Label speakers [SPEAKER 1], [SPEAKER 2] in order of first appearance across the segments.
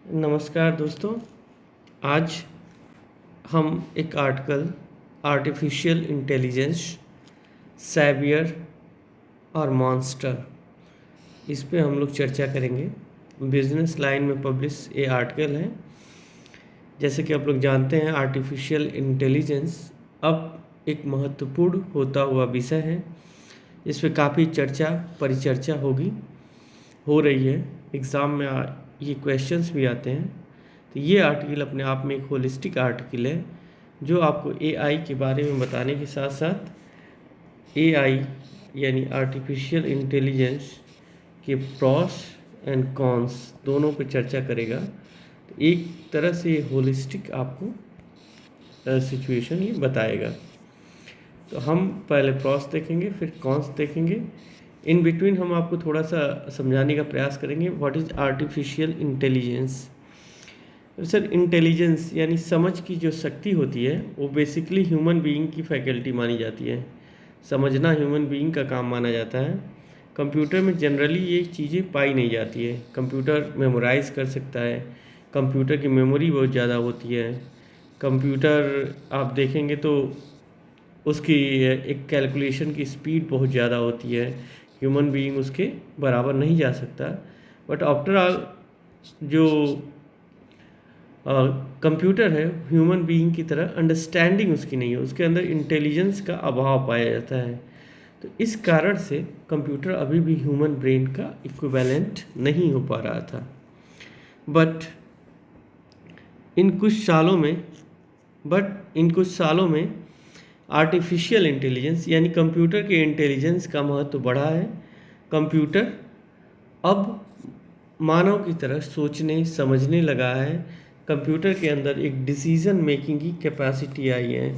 [SPEAKER 1] नमस्कार दोस्तों। आज हम एक आर्टिकल आर्टिफिशियल इंटेलिजेंस सैवियर और मॉन्स्टर इस पे हम लोग चर्चा करेंगे। बिजनेस लाइन में पब्लिश ये आर्टिकल है। जैसे कि आप लोग जानते हैं, आर्टिफिशियल इंटेलिजेंस अब एक महत्वपूर्ण होता हुआ विषय है। इस पे काफ़ी परिचर्चा हो रही है। एग्ज़ाम में ये क्वेश्चंस भी आते हैं। तो ये आर्टिकल अपने आप में एक होलिस्टिक आर्टिकल है जो आपको एआई के बारे में बताने के साथ साथ एआई यानी आर्टिफिशियल इंटेलिजेंस के प्रॉस एंड कॉन्स दोनों पर चर्चा करेगा। तो एक तरह से ये होलिस्टिक आपको सिचुएशन ये बताएगा। तो हम पहले प्रॉस देखेंगे, फिर कॉन्स देखेंगे। इन बिटवीन हम आपको थोड़ा सा समझाने का प्रयास करेंगे what is artificial intelligence. Sir, intelligence यानी समझ की जो शक्ति होती है वो बेसिकली ह्यूमन बीइंग की फैकल्टी मानी जाती है। समझना ह्यूमन बीइंग का काम माना जाता है। कंप्यूटर में जनरली ये चीज़ें पाई नहीं जाती है। कंप्यूटर मेमोराइज़ कर सकता है, कंप्यूटर की मेमोरी बहुत ज़्यादा होती है। कंप्यूटर आप देखेंगे तो उसकी एक कैलकुलेशन की स्पीड बहुत ज़्यादा होती है। ह्यूमन बीइंग उसके बराबर नहीं जा सकता। बट आफ्टर ऑल जो कंप्यूटर है ह्यूमन बीइंग की तरह अंडरस्टैंडिंग उसकी नहीं है, उसके अंदर इंटेलिजेंस का अभाव पाया जाता है। तो इस कारण से कंप्यूटर अभी भी ह्यूमन ब्रेन का इक्विवेलेंट नहीं हो पा रहा था। बट इन कुछ सालों में आर्टिफिशियल इंटेलिजेंस यानी कंप्यूटर के इंटेलिजेंस का महत्व बढ़ा है। कंप्यूटर अब मानव की तरह सोचने समझने लगा है। कंप्यूटर के अंदर एक डिसीज़न मेकिंग की कैपेसिटी आई है।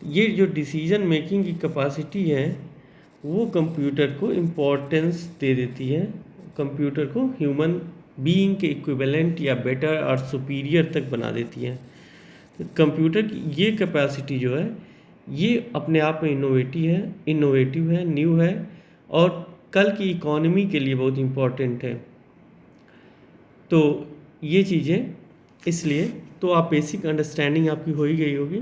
[SPEAKER 1] ये जो डिसीज़न मेकिंग की कैपेसिटी है वो कंप्यूटर को इम्पोर्टेंस दे देती है, कंप्यूटर को ह्यूमन बीइंग के इक्विवेलेंट या बेटर और सुपीरियर तक बना देती है। तो कंप्यूटर की ये कैपेसिटी जो है ये अपने आप में इनोवेटिव है, न्यू है और कल की इकोनॉमी के लिए बहुत इम्पोर्टेंट है। तो ये चीज़ें इसलिए तो आप बेसिक अंडरस्टैंडिंग आपकी हो ही गई होगी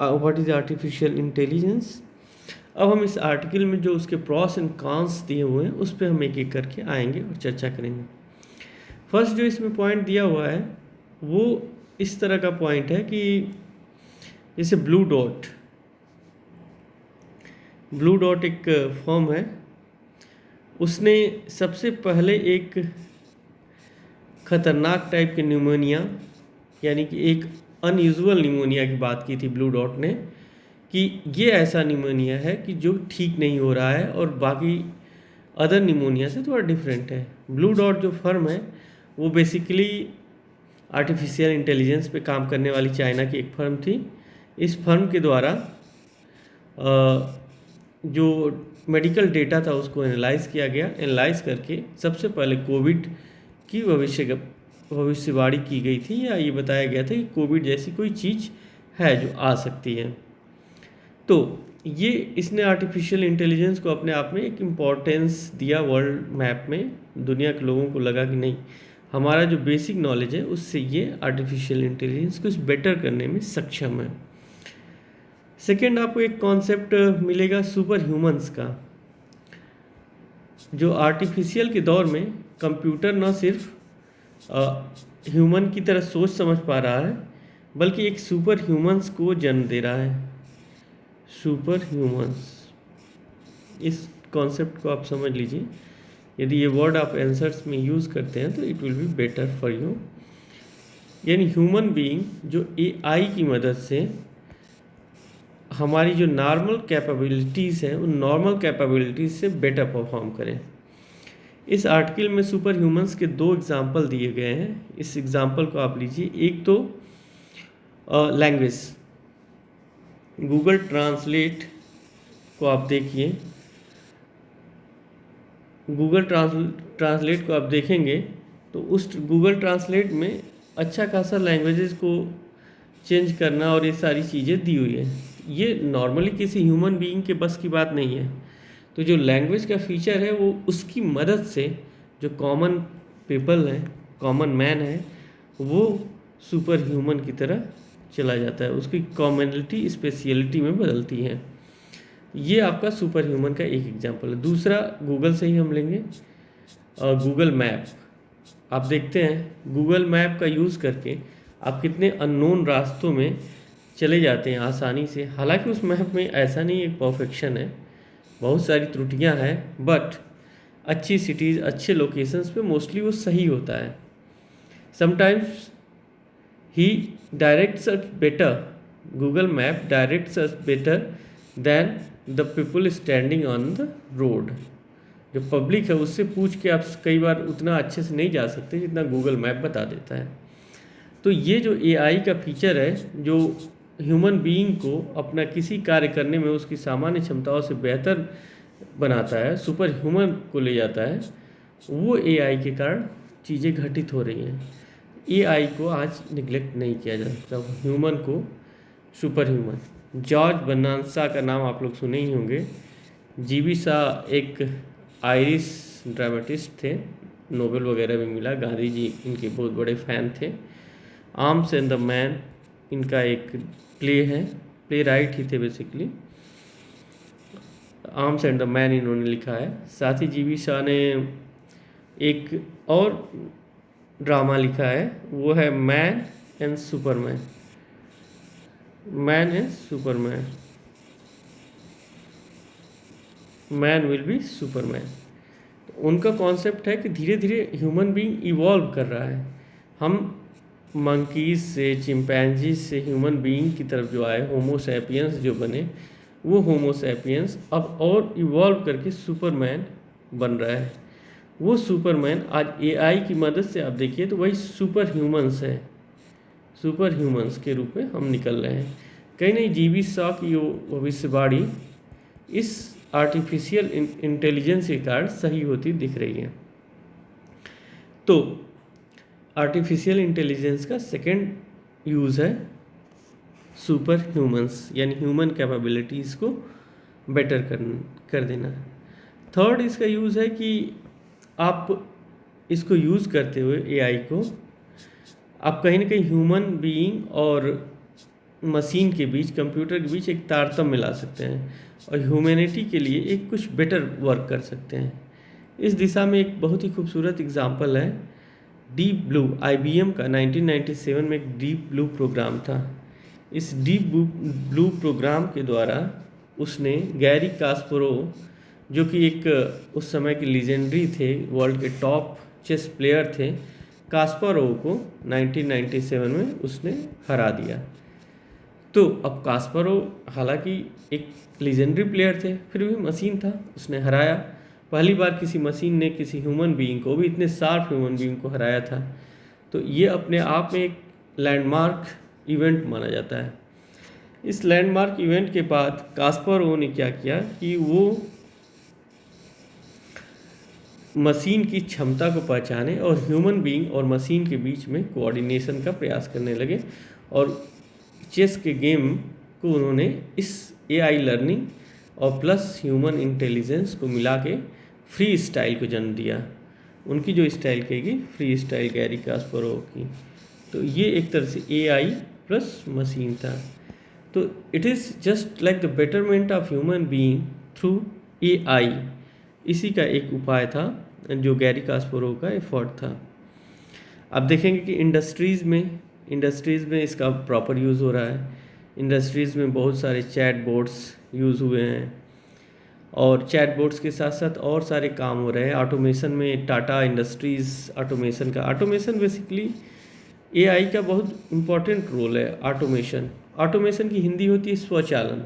[SPEAKER 1] व्हाट इज़ आर्टिफिशियल इंटेलिजेंस। अब हम इस आर्टिकल में जो उसके प्रॉस एंड कॉन्स दिए हुए हैं उस पर हम एक एक करके आएंगे और चर्चा करेंगे। फर्स्ट जो इसमें पॉइंट दिया हुआ है वो इस तरह का पॉइंट है कि जैसे ब्लू डॉट एक फॉर्म है, उसने सबसे पहले एक ख़तरनाक टाइप के न्यूमोनिया यानी कि एक अनयूजुअल न्यूमोनिया की बात की थी ब्लू डॉट ने कि ये ऐसा न्यूमोनिया है कि जो ठीक नहीं हो रहा है और बाकी अदर न्यूमोनिया से थोड़ा डिफरेंट है। ब्लू डॉट जो फर्म है वो बेसिकली आर्टिफिशियल इंटेलिजेंस पे काम करने वाली चाइना की एक फर्म थी। इस फर्म के द्वारा जो मेडिकल डेटा था उसको एनालाइज किया गया। एनालाइज करके सबसे पहले कोविड की भविष्यवाणी की गई थी या ये बताया गया था कि कोविड जैसी कोई चीज़ है जो आ सकती है। तो ये इसने आर्टिफिशियल इंटेलिजेंस को अपने आप में एक इम्पॉर्टेंस दिया वर्ल्ड मैप में। दुनिया के लोगों को लगा कि नहीं, हमारा जो बेसिक नॉलेज है उससे ये आर्टिफिशियल इंटेलिजेंस कुछ बेटर करने में सक्षम है। सेकेंड, आपको एक कॉन्सेप्ट मिलेगा सुपर ह्यूमंस का। जो आर्टिफिशियल के दौर में कंप्यूटर न सिर्फ ह्यूमन की तरह सोच समझ पा रहा है बल्कि एक सुपर ह्यूमंस को जन्म दे रहा है। सुपर ह्यूमंस, इस कॉन्सेप्ट को आप समझ लीजिए। यदि ये वर्ड आप आंसर्स में यूज़ करते हैं तो it will be better for you. यानी ह्यूमन बीइंग जो एआई की मदद से हमारी जो नॉर्मल कैपेबिलिटीज़ हैं उन नॉर्मल कैपेबिलिटीज़ से बेटर परफॉर्म करें। इस आर्टिकल में सुपर ह्यूमंस के दो एग्जाम्पल दिए गए हैं। इस एग्जाम्पल को आप लीजिए। एक तो लैंग्वेज, गूगल ट्रांसलेट को आप देखिए। गूगल ट्रांसलेट को आप देखेंगे तो उस गूगल ट्रांसलेट में अच्छा खासा लैंग्वेजेस को चेंज करना और ये सारी चीज़ें दी हुई है। ये नॉर्मली किसी ह्यूमन बीइंग के बस की बात नहीं है। तो जो लैंग्वेज का फीचर है वो उसकी मदद से जो कॉमन पीपल हैं कॉमन मैन है वो सुपर ह्यूमन की तरह चला जाता है, उसकी कॉमनलिटी स्पेशलिटी में बदलती है। ये आपका सुपर ह्यूमन का एक एग्जांपल है। दूसरा गूगल से ही हम लेंगे, गूगल मैप। आप देखते हैं गूगल मैप का यूज़ करके आप कितने अननोन रास्तों में चले जाते हैं आसानी से। हालांकि उस मैप में ऐसा नहीं एक परफेक्शन है, बहुत सारी त्रुटियां हैं, बट अच्छी सिटीज़ अच्छे लोकेशंस पे मोस्टली वो सही होता है। Sometimes he directs us better, Google map directs us better than the people standing on the road. जो पब्लिक है उससे पूछ के आप कई बार उतना अच्छे से नहीं जा सकते जितना गूगल मैप बता देता है। तो ये जो एआई का फीचर है जो ह्यूमन बीइंग को अपना किसी कार्य करने में उसकी सामान्य क्षमताओं से बेहतर बनाता है, सुपर ह्यूमन को ले जाता है, वो एआई के कारण चीज़ें घटित हो रही हैं। एआई को आज निगलेक्ट नहीं किया जा सकता, ह्यूमन को सुपर ह्यूमन। जॉर्ज बर्नार्ड का नाम आप लोग सुने ही होंगे। जीवी शाह एक आयरिश ड्रामेटिस्ट थे, नोबेल वगैरह भी मिला, गांधी जी इनके बहुत बड़े फ़ैन थे। आर्म्स एंड द मैन इनका एक प्ले है, प्ले राइट ही थे basically. Arms and the man इन्होंने लिखा है। साथ ही जीवी शाह ने एक और ड्रामा लिखा है, वो है man and Superman. Man and Superman, man will be Superman. उनका कॉन्सेप्ट है कि धीरे धीरे ह्यूमन बीइंग इवॉल्व कर रहा है। हम मंकीज से, चिंपैंजीज से ह्यूमन बीइंग की तरफ जो आए, होमो सैपियंस जो बने, वो होमो सैपियंस अब और इवॉल्व करके सुपरमैन बन रहा है। वो सुपरमैन आज एआई की मदद से आप देखिए तो वही सुपर ह्यूमंस है, सुपर ह्यूमंस के रूप में हम निकल रहे हैं। कहीं नहीं जीवी शाह की वो भविष्यवाणी इस आर्टिफिशियल इंटेलिजेंस के कारण सही होती दिख रही है। तो आर्टिफिशियल इंटेलिजेंस का सेकंड यूज़ है सुपर ह्यूमंस, यानी ह्यूमन कैपेबिलिटीज़ को बेटर कर देना। थर्ड इसका यूज़ है कि आप इसको यूज़ करते हुए एआई को आप कहीं ना कहीं ह्यूमन बीइंग और मशीन के बीच, कंप्यूटर के बीच एक तारतम्य ला सकते हैं और ह्यूमैनिटी के लिए एक कुछ बेटर वर्क कर सकते हैं। इस दिशा में एक बहुत ही खूबसूरत एग्जांपल है डीप ब्लू। आईबीएम का 1997 में एक डीप ब्लू प्रोग्राम था। इस डीप ब्लू प्रोग्राम के द्वारा उसने गैरी कास्परोव, जो कि एक उस समय के लीजेंडरी थे, वर्ल्ड के टॉप चेस प्लेयर थे, कास्परोव को 1997 में उसने हरा दिया। तो अब कास्परोव हालांकि एक लीजेंडरी प्लेयर थे, फिर भी मशीन था, उसने हराया। पहली बार किसी मशीन ने किसी ह्यूमन बीइंग को, भी इतने शार्प ह्यूमन बीइंग को हराया था। तो ये अपने आप में एक लैंडमार्क इवेंट माना जाता है। इस लैंडमार्क इवेंट के बाद कास्परोव ने क्या किया कि वो मशीन की क्षमता को पहचाने और ह्यूमन बीइंग और मशीन के बीच में कोऑर्डिनेशन का प्रयास करने लगे, और चेस के गेम को उन्होंने इस एआई लर्निंग और प्लस ह्यूमन इंटेलिजेंस को मिला के फ्री स्टाइल को जन्म दिया। उनकी जो स्टाइल कहेगी फ्री स्टाइल गैरी कास्परोव की। तो ये एक तरह से एआई प्लस मशीन था। तो it is just like the betterment of human being through AI. इसी का एक उपाय था जो गैरी कास्परोव का एफर्ट था। आप देखेंगे कि इंडस्ट्रीज़ में इसका प्रॉपर यूज़ हो रहा है। इंडस्ट्रीज़ में बहुत सारे चैट बोट्स यूज़ हुए हैं, और चैट बोट्स के साथ साथ और सारे काम हो रहे हैं। ऑटोमेशन में Tata industries automation basically AI का बहुत इम्पॉर्टेंट रोल है। ऑटोमेशन की हिंदी होती है स्वचालन।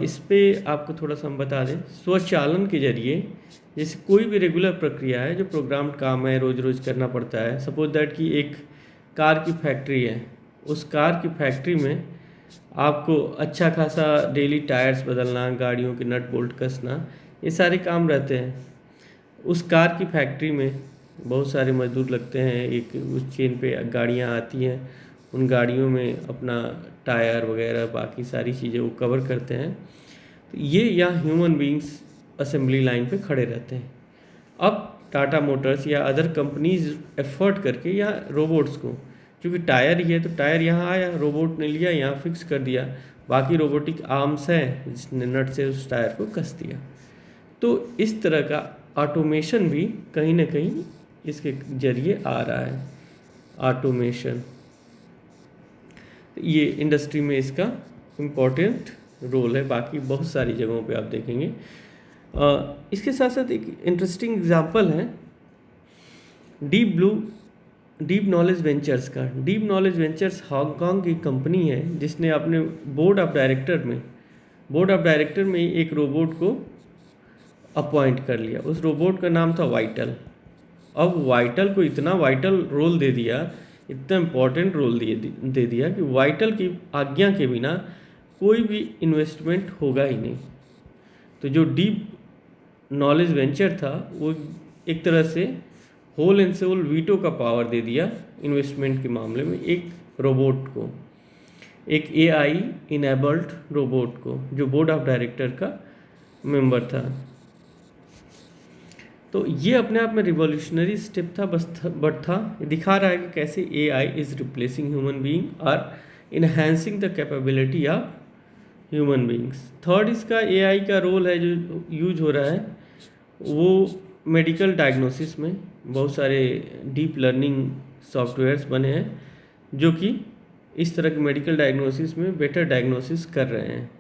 [SPEAKER 1] इस पे आपको थोड़ा सा हम बता दें, स्वचालन के जरिए जैसे कोई भी रेगुलर प्रक्रिया है जो प्रोग्राम्ड काम है, रोज़ रोज़ करना पड़ता है। सपोज दैट कि एक कार की फैक्ट्री है, उस कार की फैक्ट्री में आपको अच्छा खासा डेली टायर्स बदलना, गाड़ियों के नट बोल्ट कसना, ये सारे काम रहते हैं। उस कार की फैक्ट्री में बहुत सारे मजदूर लगते हैं, एक उस चेन पे गाड़ियाँ आती हैं, उन गाड़ियों में अपना टायर वगैरह बाकी सारी चीज़ें वो कवर करते हैं। तो ये यहाँ ह्यूमन बीइंग्स असेंबली लाइन पे खड़े रहते हैं। अब टाटा मोटर्स या अदर कंपनीज एफर्ट करके या रोबोट्स को, क्योंकि टायर ही है तो टायर यहाँ आया, रोबोट ने लिया यहाँ फिक्स कर दिया, बाकी रोबोटिक आर्म्स हैं जिसने नट से उस टायर को कस दिया। तो इस तरह का ऑटोमेशन भी कहीं ना कहीं इसके जरिए आ रहा है, ऑटोमेशन। ये इंडस्ट्री में इसका इम्पोर्टेंट रोल है, बाकी बहुत सारी जगहों पे आप देखेंगे। इसके साथ साथ एक इंटरेस्टिंग एग्जांपल है डीप नॉलेज वेंचर्स का। डीप नॉलेज वेंचर्स हांगकांग की कंपनी है जिसने अपने बोर्ड ऑफ डायरेक्टर में एक रोबोट को अपॉइंट कर लिया। उस रोबोट का नाम था वाइटल। अब वाइटल को इतना वाइटल रोल दे दिया, इतना इम्पोर्टेंट रोल दे दिया कि वाइटल की आज्ञा के बिना कोई भी इन्वेस्टमेंट होगा ही नहीं। तो जो डीप नॉलेज वेंचर था वो एक तरह से होल एंड सोल वीटो का पावर दे दिया इन्वेस्टमेंट के मामले में एक रोबोट को, एक AI इनेबल्ड रोबोट को, जो बोर्ड ऑफ डायरेक्टर का मेंबर था। तो ये अपने आप में रिवॉल्यूशनरी स्टेप था, बट ये दिखा रहा है कि कैसे AI is replacing human being और enhancing the capability of human beings. Third इसका AI का रोल है जो यूज हो रहा है वो मेडिकल डायग्नोसिस में। बहुत सारे डीप लर्निंग सॉफ्टवेयर्स बने हैं जो कि इस तरह के मेडिकल डायग्नोसिस में बेटर डायग्नोसिस कर रहे हैं।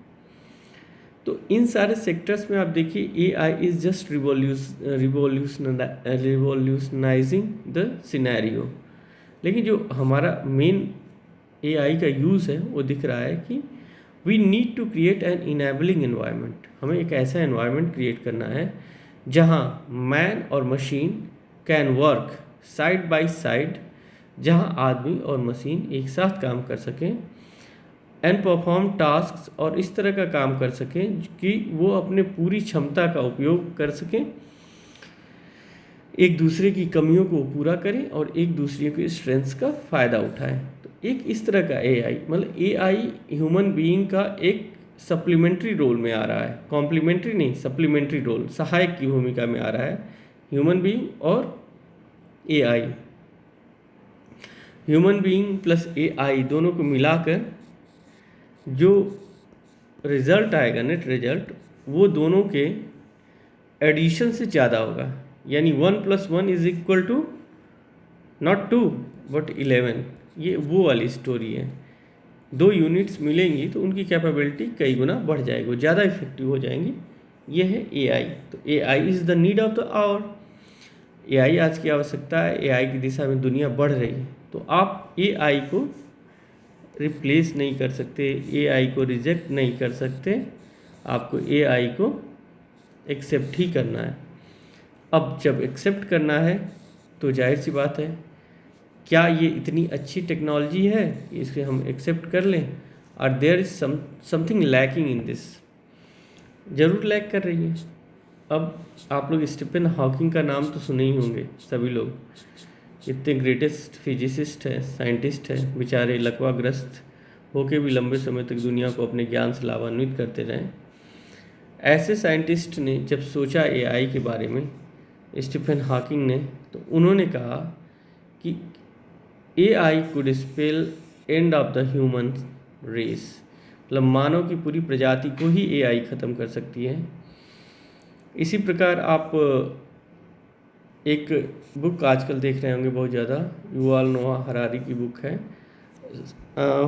[SPEAKER 1] तो इन सारे सेक्टर्स में आप देखिए AI is just revolutionising the scenario. लेकिन जो हमारा मेन AI का यूज़ है वो दिख रहा है कि we need to create an enabling environment. हमें एक ऐसा एनवायरनमेंट क्रिएट करना है जहाँ मैन और machine can work side by side, जहाँ आदमी और मशीन एक साथ काम कर सकें एंड परफॉर्म टास्क्स, और इस तरह का काम कर सकें कि वो अपने पूरी क्षमता का उपयोग कर सकें, एक दूसरे की कमियों को पूरा करें और एक दूसरे की स्ट्रेंथ्स का फ़ायदा उठाएं। तो एक इस तरह का AI, मतलब AI ह्यूमन बीइंग का एक सप्लीमेंट्री रोल में आ रहा है, कॉम्प्लीमेंट्री नहीं, सप्लीमेंट्री रोल, सहायक की भूमिका में आ रहा है ह्यूमन बीइंग और AI। Human being plus AI दोनों को मिलाकर जो रिज़ल्ट आएगा, नेट रिज़ल्ट, वो दोनों के एडिशन से ज़्यादा होगा। यानी 1 + 1 = नॉट 2 बट 11। ये वो वाली स्टोरी है। 2 यूनिट्स मिलेंगी तो उनकी कैपेबिलिटी कई गुना बढ़ जाएगी, वो ज़्यादा इफेक्टिव हो जाएंगी। ये है AI। तो AI is the need of the hour. AI आज की आवश्यकता है, AI की दिशा में दुनिया बढ़ रही है। तो आप AI को रिप्लेस नहीं कर सकते, AI को रिजेक्ट नहीं कर सकते, आपको AI को एक्सेप्ट ही करना है। अब जब एक्सेप्ट करना है तो जाहिर सी बात है, क्या ये इतनी अच्छी टेक्नोलॉजी है कि इसे हम एक्सेप्ट कर लें, और there is something lacking in this, ज़रूर लैक कर रही है। अब आप लोग स्टीफन हॉकिंग का नाम तो सुने ही होंगे सभी लोग, इतने ग्रेटेस्ट फिजिसिस्ट हैं, साइंटिस्ट हैं, बेचारे लकवाग्रस्त होके भी लंबे समय तक दुनिया को अपने ज्ञान से लाभान्वित करते रहे। ऐसे साइंटिस्ट ने जब सोचा AI के बारे में, स्टीफन हॉकिंग ने, तो उन्होंने कहा कि AI could spell end of the human race, मतलब मानव की पूरी प्रजाति को ही AI ख़त्म कर सकती है। इसी प्रकार आप एक बुक आजकल देख रहे होंगे बहुत ज़्यादा, युवाल नोआ हरारी की बुक है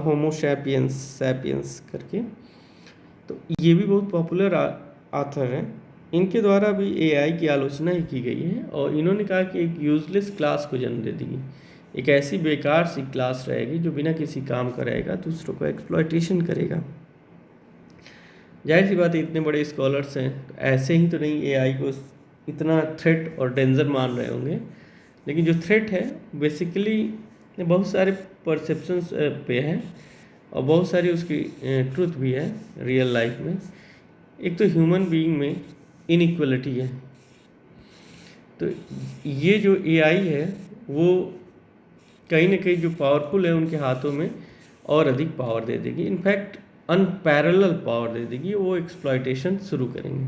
[SPEAKER 1] होमो सैपियंस करके। तो ये भी बहुत पॉपुलर ऑथर हैं। इनके द्वारा भी AI की आलोचना ही की गई है, और इन्होंने कहा कि एक यूजलेस क्लास को जन्म दे देगी, एक ऐसी बेकार सी क्लास रहेगी जो बिना किसी काम का रहेगा, दूसरों को एक्सप्लॉयटेशन करेगा। जाहिर सी बात है, इतने बड़े स्कॉलर्स हैं तो ऐसे ही तो नहीं AI को इतना थ्रेट और डेंजर मान रहे होंगे, लेकिन जो थ्रेट है बेसिकली बहुत सारे परसेप्शंस पे है और बहुत सारी उसकी ट्रुथ भी है रियल लाइफ में। एक तो ह्यूमन बीइंग में इनइक्वलिटी है, तो ये जो AI है वो कहीं ना कहीं जो पावरफुल है उनके हाथों में और अधिक पावर दे देगी, इनफैक्ट अनपैरेलल पावर दे देगी, वो एक्सप्लॉयटेशन शुरू करेंगे।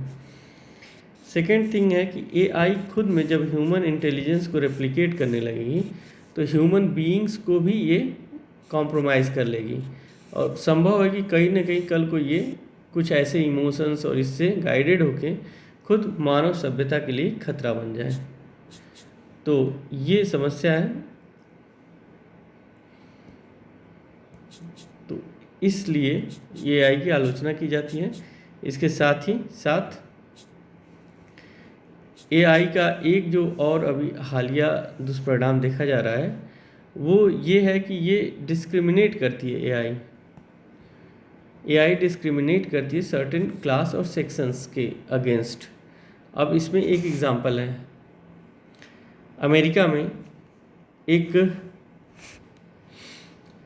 [SPEAKER 1] सेकेंड थिंग है कि एआई खुद में जब ह्यूमन इंटेलिजेंस को रेप्लिकेट करने लगेगी तो ह्यूमन बीइंग्स को भी ये कॉम्प्रोमाइज़ कर लेगी, और संभव है कि कहीं ना कहीं कल को ये कुछ ऐसे इमोशंस और इससे गाइडेड होके खुद मानव सभ्यता के लिए खतरा बन जाए। तो ये समस्या है। तो इसलिए एआई की आलोचना की जाती है। इसके साथ ही साथ एआई का एक जो और अभी हालिया दुष्परिणाम देखा जा रहा है वो ये है कि ये डिस्क्रिमिनेट करती है। एआई डिस्क्रिमिनेट करती है सर्टेन क्लास और सेक्शंस के अगेंस्ट। अब इसमें एक एग्जांपल है, अमेरिका में एक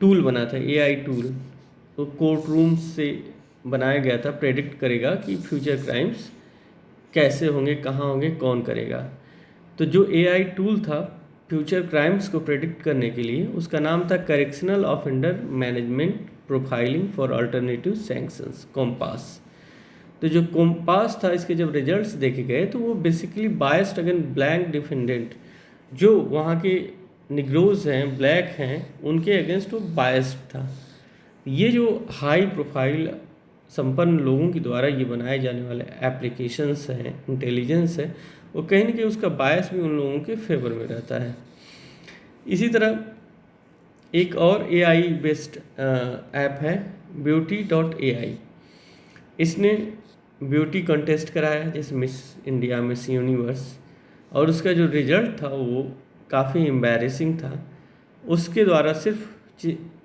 [SPEAKER 1] टूल बना था, एआई टूल, तो कोर्ट रूम से बनाया गया था, प्रेडिक्ट करेगा कि फ्यूचर क्राइम्स कैसे होंगे, कहाँ होंगे, कौन करेगा। तो जो एआई टूल था फ्यूचर क्राइम्स को प्रेडिक्ट करने के लिए, उसका नाम था correctional offender management profiling for alternative sanctions, compass. तो जो कॉम्पास था, इसके जब रिजल्ट्स देखे गए तो वो basically biased against black defendant, जो वहाँ के निग्रोज हैं, ब्लैक हैं, उनके अगेंस्ट वो बायस्ड था। ये जो हाई प्रोफाइल संपन्न लोगों के द्वारा ये बनाए जाने वाले एप्लीकेशंस हैं, इंटेलिजेंस है, वो कहीं ना कहीं उसका बायस भी उन लोगों के फेवर में रहता है। इसी तरह एक और एआई बेस्ड ऐप है beauty.ai। इसने ब्यूटी कंटेस्ट कराया जैसे मिस इंडिया, मिस यूनिवर्स, और उसका जो रिजल्ट था वो काफ़ी एम्बैरेसिंग था। उसके द्वारा सिर्फ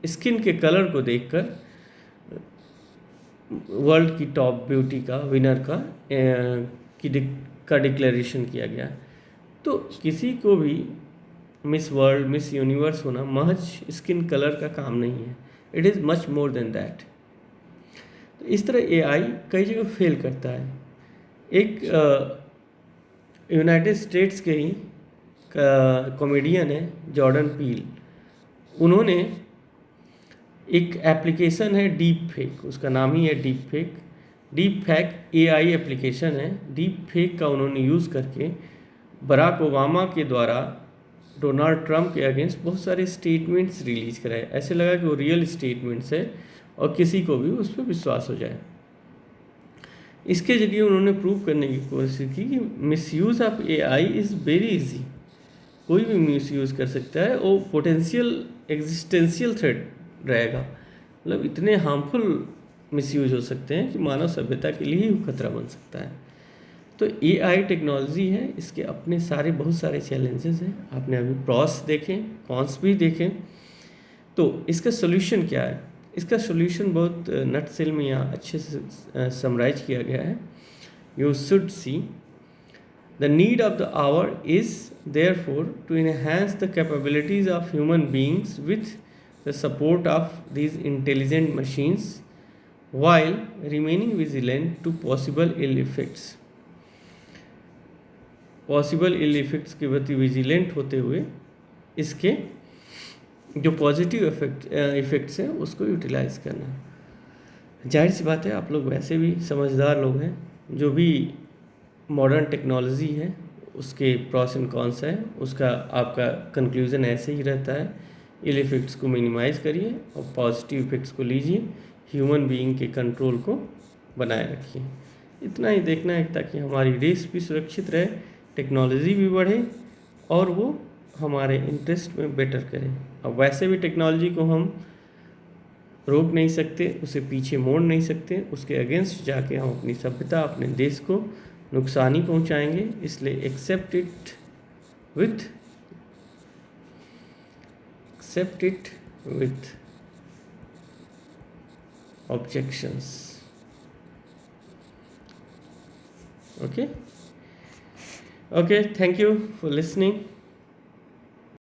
[SPEAKER 1] स्किन के कलर को देखकर वर्ल्ड की टॉप ब्यूटी का विनर का डिक्लेरेशन किया गया। तो किसी को भी मिस वर्ल्ड, मिस यूनिवर्स होना महज स्किन कलर का काम नहीं है, it is much more than that. तो इस तरह एआई कई जगह फेल करता है। एक यूनाइटेड स्टेट्स के ही कॉमेडियन है जॉर्डन पील, उन्होंने एक एप्लीकेशन है डीप फेक, उसका नाम ही है deep fake. Deep fake AI application है। डीप फेक का उन्होंने यूज़ करके बराक ओबामा के द्वारा डोनाल्ड ट्रंप के अगेंस्ट बहुत सारे स्टेटमेंट्स रिलीज कराए। ऐसे लगा कि वो रियल स्टेटमेंट्स है और किसी को भी उस पर विश्वास हो जाए। इसके जरिए उन्होंने प्रूव करने की कोशिश की कि misuse of AI is very easy, कोई भी मिसयूज़ कर सकता है, वो पोटेंशियल एग्जिस्टेंशियल थ्रेट रहेगा, मतलब इतने हार्मफुल मिसयूज हो सकते हैं कि मानव सभ्यता के लिए ही खतरा बन सकता है। तो एआई टेक्नोलॉजी है, इसके अपने सारे बहुत सारे चैलेंजेस हैं। आपने अभी प्रॉस देखें, कॉन्स भी देखें। तो इसका सोल्यूशन क्या है? इसका सोल्यूशन बहुत नटसेल में यहाँ अच्छे से समराइज किया गया है। You should see the need of the hour is therefore to enhance the capabilities of human beings with the support of these intelligent machines while remaining vigilant to possible ill effects। Possible ill effects के प्रति vigilant होते हुए इसके जो positive effects हैं उसको utilise करना। जाहिर सी बात है, आप लोग वैसे भी समझदार लोग हैं, जो भी मॉडर्न टेक्नोलॉजी है उसके प्रॉस एंड कॉन्स है, उसका आपका कंक्लूज़न ऐसे ही रहता है, इल इफेक्ट्स को मिनिमाइज़ करिए और पॉजिटिव इफेक्ट्स को लीजिए, ह्यूमन बीइंग के कंट्रोल को बनाए रखिए। इतना ही देखना है ताकि हमारी रेस भी सुरक्षित रहे, टेक्नोलॉजी भी बढ़े और वो हमारे इंटरेस्ट में बेटर करे। अब वैसे भी टेक्नोलॉजी को हम रोक नहीं सकते, उसे पीछे मोड़ नहीं सकते, उसके अगेंस्ट जाके हम अपनी सभ्यता, अपने देश को नुकसान ही पहुँचाएँगे। इसलिए accept it with objections। Okay, thank you for listening।